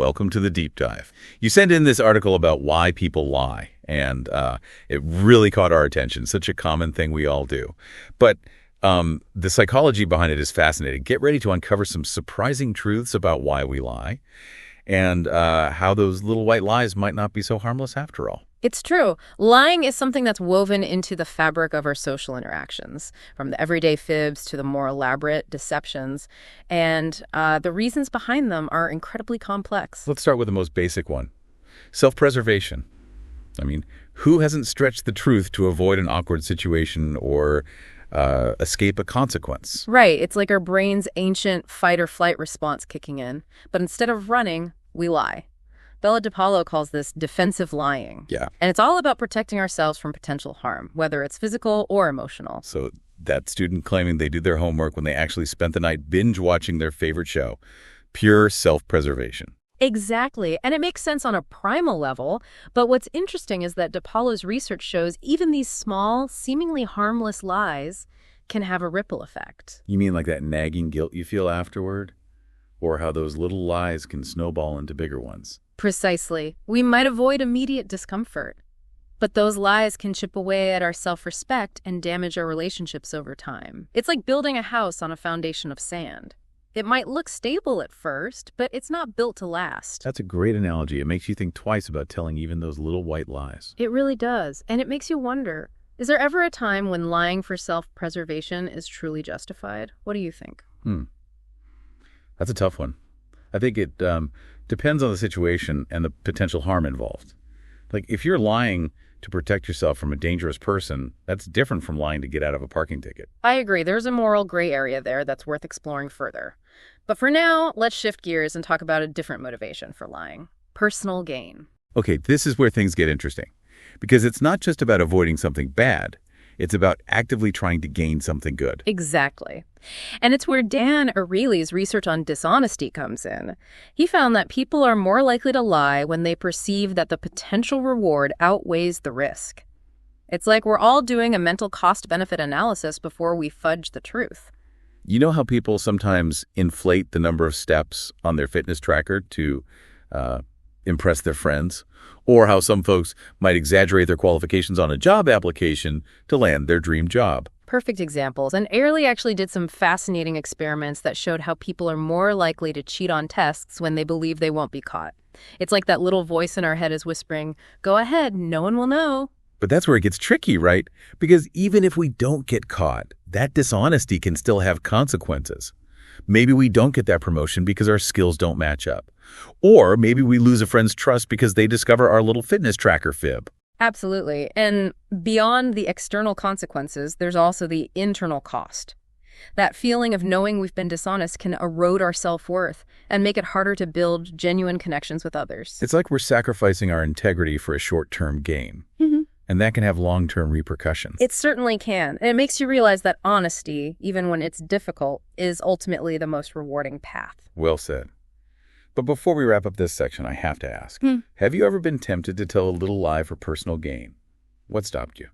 welcome to the deep dive. You sent in this article about why people lie, and it really caught our attention. Such a common thing we all do. But the psychology behind it is fascinating. Get ready to uncover some surprising truths about why we lie and how those little white lies might not be so harmless after all. It's true. Lying is something that's woven into the fabric of our social interactions, from the everyday fibs to the more elaborate deceptions. And the reasons behind them are incredibly complex. Let's start with the most basic one. Self-preservation. I mean, who hasn't stretched the truth to avoid an awkward situation or escape a consequence? Right. It's like our brain's ancient fight-or-flight response kicking in. But instead of running, we lie. Bella DiPaolo calls this defensive lying. Yeah. And it's all about protecting ourselves from potential harm, whether it's physical or emotional. So that student claiming they did their homework when they actually spent the night binge watching their favorite show. Pure self-preservation. Exactly. And it makes sense on a primal level. But what's interesting is that DiPaolo's research shows even these small, seemingly harmless lies can have a ripple effect. You mean like that nagging guilt you feel afterward? Or how those little lies can snowball into bigger ones? Precisely. We might avoid immediate discomfort, but those lies can chip away at our self-respect and damage our relationships over time. It's like building a house on a foundation of sand. It might look stable at first, but it's not built to last. That's a great analogy. It makes you think twice about telling even those little white lies. It really does. And it makes you wonder, is there ever a time when lying for self-preservation is truly justified? What do you think? That's a tough one. I think it depends on the situation and the potential harm involved. Like, if you're lying to protect yourself from a dangerous person, that's different from lying to get out of a parking ticket. I agree. There's a moral gray area there that's worth exploring further. But for now, let's shift gears and talk about a different motivation for lying: personal gain. Okay, this is where things get interesting. Because it's not just about avoiding something bad. It's about actively trying to gain something good. Exactly. And it's where Dan Ariely's research on dishonesty comes in. He found that people are more likely to lie when they perceive that the potential reward outweighs the risk. It's like we're all doing a mental cost-benefit analysis before we fudge the truth. You know how people sometimes inflate the number of steps on their fitness tracker to impress their friends? Or how some folks might exaggerate their qualifications on a job application to land their dream job. Perfect examples. And Ariely actually did some fascinating experiments that showed how people are more likely to cheat on tests when they believe they won't be caught. It's like that little voice in our head is whispering, "Go ahead, no one will know." But that's where it gets tricky, right? Because even if we don't get caught, that dishonesty can still have consequences. Maybe we don't get that promotion because our skills don't match up. Or maybe we lose a friend's trust because they discover our little fitness tracker fib. Absolutely. And beyond the external consequences, there's also the internal cost. That feeling of knowing we've been dishonest can erode our self-worth and make it harder to build genuine connections with others. It's like we're sacrificing our integrity for a short-term gain. And that can have long-term repercussions. It certainly can. And it makes you realize that honesty, even when it's difficult, is ultimately the most rewarding path. Well said. But before we wrap up this section, I have to ask, have you ever been tempted to tell a little lie for personal gain? What stopped you?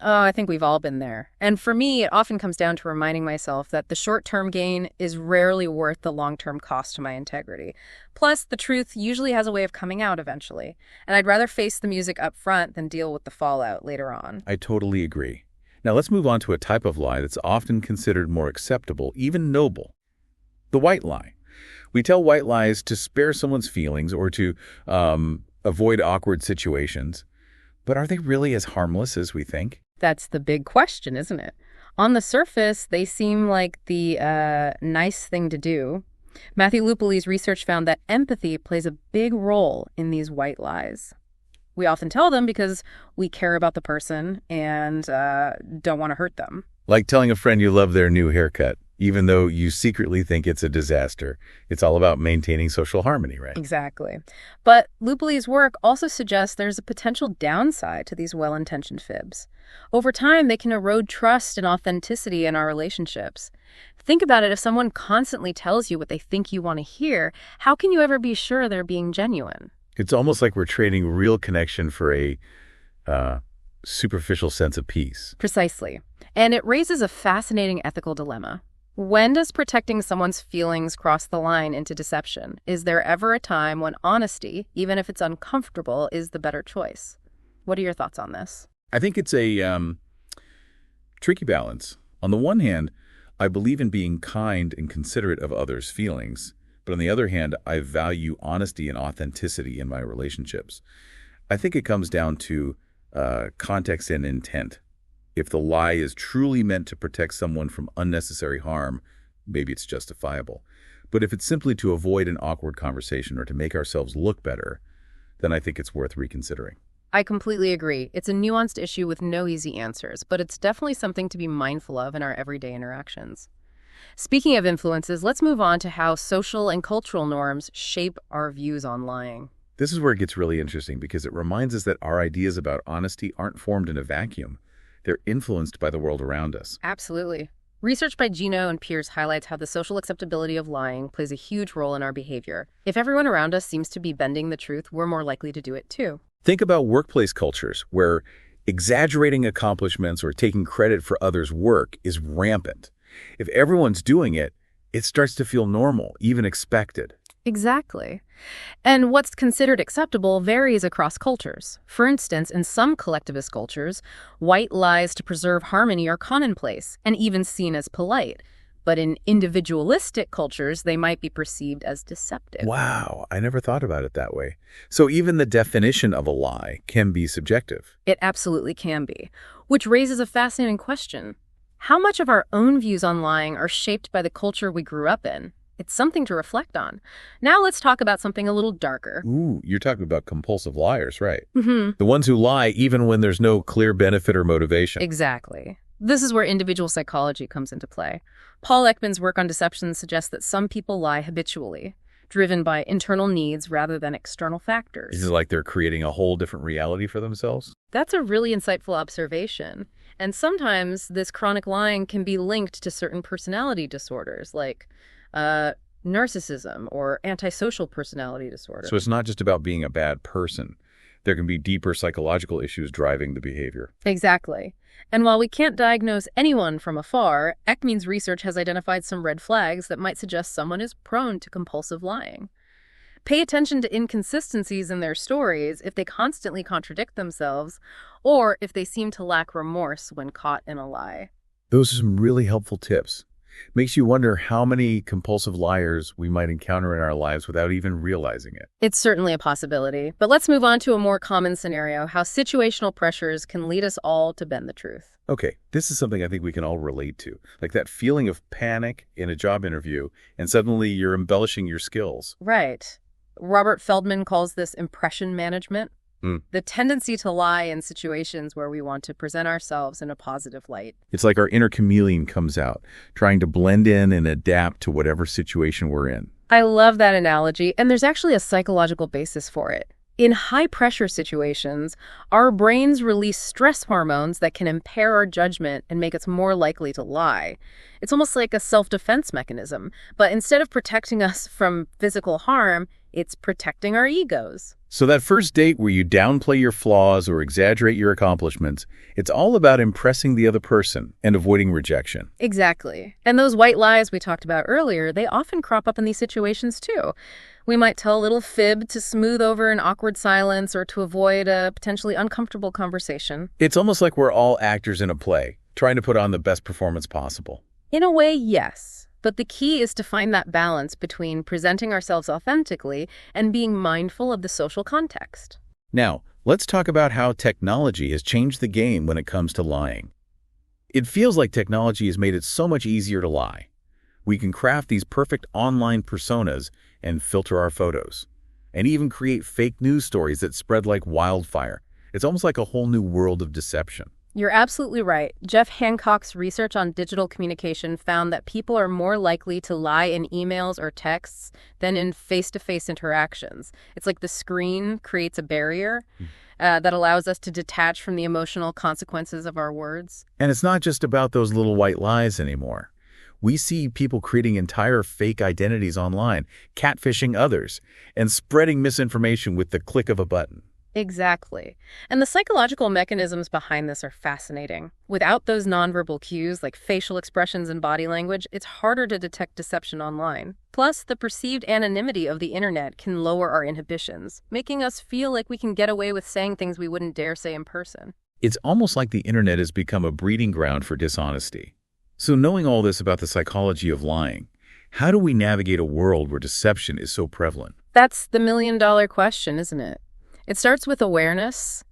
Oh, I think we've all been there. And for me, it often comes down to reminding myself that the short-term gain is rarely worth the long-term cost to my integrity. Plus, the truth usually has a way of coming out eventually. And I'd rather face the music up front than deal with the fallout later on. I totally agree. Now let's move on to a type of lie that's often considered more acceptable, even noble. The white lie. We tell white lies to spare someone's feelings or to avoid awkward situations. But are they really as harmless as we think? That's the big question, isn't it? On the surface, they seem like the nice thing to do. Matthew Lupoli's research found that empathy plays a big role in these white lies. We often tell them because we care about the person and don't want to hurt them. Like telling a friend you love their new haircut, even though you secretly think it's a disaster. It's all about maintaining social harmony, right? Exactly. But Lupoli's work also suggests there's a potential downside to these well-intentioned fibs. Over time, they can erode trust and authenticity in our relationships. Think about it. If someone constantly tells you what they think you want to hear, how can you ever be sure they're being genuine? It's almost like we're trading real connection for a superficial sense of peace. Precisely. And it raises a fascinating ethical dilemma. When does protecting someone's feelings cross the line into deception? Is there ever a time when honesty, even if it's uncomfortable, is the better choice? What are your thoughts on this? I think it's a tricky balance. On the one hand, I believe in being kind and considerate of others' feelings, but on the other hand, I value honesty and authenticity in my relationships. I think it comes down to context and intent. If the lie is truly meant to protect someone from unnecessary harm, maybe it's justifiable. But if it's simply to avoid an awkward conversation or to make ourselves look better, then I think it's worth reconsidering. I completely agree. It's a nuanced issue with no easy answers, but it's definitely something to be mindful of in our everyday interactions. Speaking of influences, let's move on to how social and cultural norms shape our views on lying. This is where it gets really interesting because it reminds us that our ideas about honesty aren't formed in a vacuum. They're influenced by the world around us. Absolutely. Research by Gino and Pierce highlights how the social acceptability of lying plays a huge role in our behavior. If everyone around us seems to be bending the truth, we're more likely to do it too. Think about workplace cultures where exaggerating accomplishments or taking credit for others' work is rampant. If everyone's doing it, it starts to feel normal, even expected. Exactly. And what's considered acceptable varies across cultures. For instance, in some collectivist cultures, white lies to preserve harmony are commonplace and even seen as polite. But in individualistic cultures, they might be perceived as deceptive. Wow, I never thought about it that way. So even the definition of a lie can be subjective. It absolutely can be, which raises a fascinating question. How much of our own views on lying are shaped by the culture we grew up in? It's something to reflect on. Now let's talk about something a little darker. Ooh, you're talking about compulsive liars, right? Mm-hmm. The ones who lie even when there's no clear benefit or motivation. Exactly. This is where individual psychology comes into play. Paul Ekman's work on deception suggests that some people lie habitually, driven by internal needs rather than external factors. Is it like they're creating a whole different reality for themselves? That's a really insightful observation. And sometimes this chronic lying can be linked to certain personality disorders, like narcissism or antisocial personality disorder. So it's not just about being a bad person. There can be deeper psychological issues driving the behavior. Exactly. And while we can't diagnose anyone from afar, Ekman's research has identified some red flags that might suggest someone is prone to compulsive lying. Pay attention to inconsistencies in their stories if they constantly contradict themselves, or if they seem to lack remorse when caught in a lie. Those are some really helpful tips. Makes you wonder how many compulsive liars we might encounter in our lives without even realizing it. It's certainly a possibility. But let's move on to a more common scenario, how situational pressures can lead us all to bend the truth. Okay, this is something I think we can all relate to. Like that feeling of panic in a job interview, and suddenly you're embellishing your skills. Right. Robert Feldman calls this impression management. The tendency to lie in situations where we want to present ourselves in a positive light. It's like our inner chameleon comes out, trying to blend in and adapt to whatever situation we're in. I love that analogy, and there's actually a psychological basis for it. In high-pressure situations, our brains release stress hormones that can impair our judgment and make us more likely to lie. It's almost like a self-defense mechanism, but instead of protecting us from physical harm, it's protecting our egos. So that first date where you downplay your flaws or exaggerate your accomplishments, it's all about impressing the other person and avoiding rejection. Exactly. And those white lies we talked about earlier, they often crop up in these situations too. We might tell a little fib to smooth over an awkward silence or to avoid a potentially uncomfortable conversation. It's almost like we're all actors in a play, trying to put on the best performance possible. In a way, yes. But the key is to find that balance between presenting ourselves authentically and being mindful of the social context. Now, let's talk about how technology has changed the game when it comes to lying. It feels like technology has made it so much easier to lie. We can craft these perfect online personas and filter our photos, and even create fake news stories that spread like wildfire. It's almost like a whole new world of deception. You're absolutely right. Jeff Hancock's research on digital communication found that people are more likely to lie in emails or texts than in face-to-face interactions. It's like the screen creates a barrier that allows us to detach from the emotional consequences of our words. And it's not just about those little white lies anymore. We see people creating entire fake identities online, catfishing others, and spreading misinformation with the click of a button. Exactly. And the psychological mechanisms behind this are fascinating. Without those nonverbal cues like facial expressions and body language, it's harder to detect deception online. Plus, the perceived anonymity of the internet can lower our inhibitions, making us feel like we can get away with saying things we wouldn't dare say in person. It's almost like the internet has become a breeding ground for dishonesty. So knowing all this about the psychology of lying, how do we navigate a world where deception is so prevalent? That's the million-dollar question, isn't it? It starts with awareness.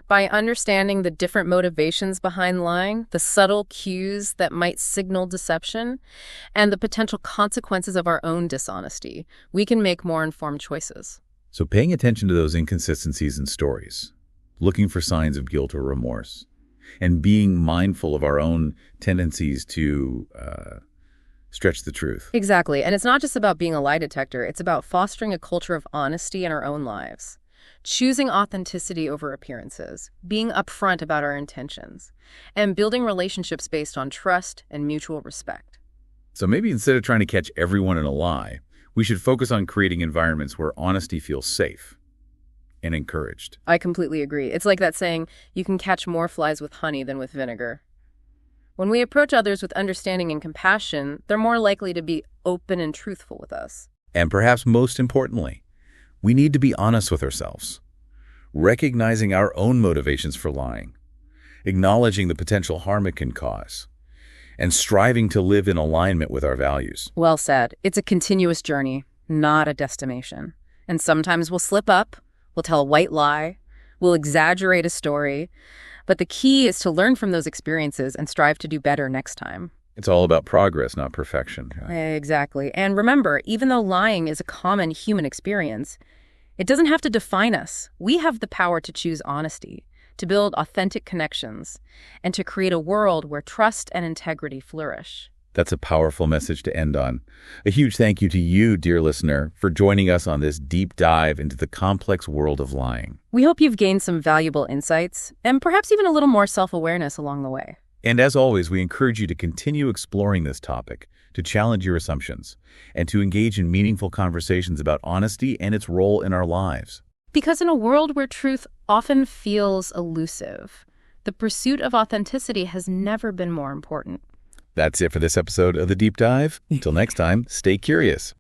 By understanding the different motivations behind lying, the subtle cues that might signal deception, and the potential consequences of our own dishonesty, we can make more informed choices. So paying attention to those inconsistencies in stories, looking for signs of guilt or remorse, and being mindful of our own tendencies to stretch the truth. Exactly. And it's not just about being a lie detector. It's about fostering a culture of honesty in our own lives. Choosing authenticity over appearances, being upfront about our intentions, and building relationships based on trust and mutual respect. So maybe instead of trying to catch everyone in a lie, we should focus on creating environments where honesty feels safe and encouraged. I completely agree. It's like that saying, you can catch more flies with honey than with vinegar. When we approach others with understanding and compassion, they're more likely to be open and truthful with us. And perhaps most importantly, we need to be honest with ourselves, recognizing our own motivations for lying, acknowledging the potential harm it can cause, and striving to live in alignment with our values. Well said. It's a continuous journey, not a destination. And sometimes we'll slip up, we'll tell a white lie, we'll exaggerate a story, but the key is to learn from those experiences and strive to do better next time. It's all about progress, not perfection. Exactly. And remember, even though lying is a common human experience, it doesn't have to define us. We have the power to choose honesty, to build authentic connections, and to create a world where trust and integrity flourish. That's a powerful message to end on. A huge thank you to you, dear listener, for joining us on this deep dive into the complex world of lying. We hope you've gained some valuable insights and perhaps even a little more self-awareness along the way. And as always, we encourage you to continue exploring this topic, to challenge your assumptions, and to engage in meaningful conversations about honesty and its role in our lives. Because in a world where truth often feels elusive, the pursuit of authenticity has never been more important. That's it for this episode of The Deep Dive. Until next time, stay curious.